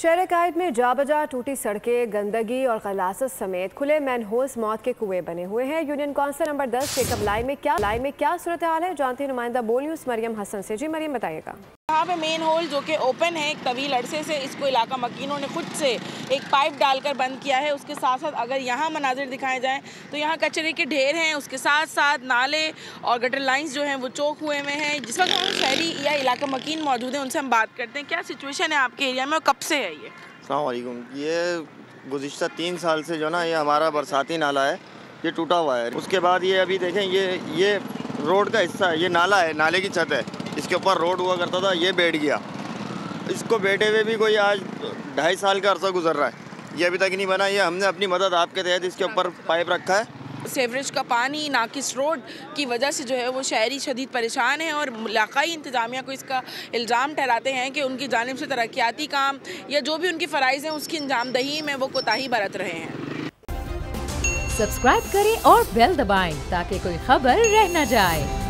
शहर कायद में जा बजा टूटी सड़कें, गंदगी और गलासत समेत खुले मैनहोल्स मौत के कुएं बने हुए हैं। यूनियन कौंसिल नंबर 10 जेकब लाई में क्या सूरत हाल है, जानती नुमाइंदा बोल न्यूज़ मरियम हसन से। जी मरियम, बताइएगा। यहाँ पे मेन होल जो कि ओपन है, एक तवील अरसे से इसको इलाका मकीनों ने खुद से एक पाइप डालकर बंद किया है। उसके साथ साथ अगर यहाँ मनाजिर दिखाए जाएँ तो यहाँ कचरे के ढेर हैं, उसके साथ साथ नाले और गटर लाइंस जो हैं वो चौक हुए हुए हैं। जिस वक्त हम शहरी या इलाका मकीन मौजूद हैं, उनसे हम बात करते हैं। क्या सिचुएशन है आपके एरिया में और कब से है ये? अस्सलाम वालेकुम। ये गुज़िश्ता 3 साल से जो ना ये हमारा बरसाती नाला है, ये टूटा हुआ है। उसके बाद ये अभी देखें, ये रोड का हिस्सा है, ये नाला है, नाले की छत है, इसके ऊपर रोड हुआ करता था, ये बैठ गया। इसको बैठे हुए भी कोई आज 2.5 साल का अरसा गुजर रहा है, ये अभी तक नहीं बना। ये हमने अपनी मदद आपके तहत इसके ऊपर पाइप रखा है। सेवरेज का पानी, नाकिस रोड की वजह से जो है वो शहरी शदीद परेशान हैं और इलाकाई इंतज़ामिया को इसका इल्ज़ाम ठहराते हैं कि उनकी जानिब से तरक्याती काम या जो भी उनकी फ़राइज़ हैं उसकी अंजामदही में वो कोताही बरत रहे हैं। सब्सक्राइब करें और बेल दबाएं ताकि कोई खबर रह न जाए।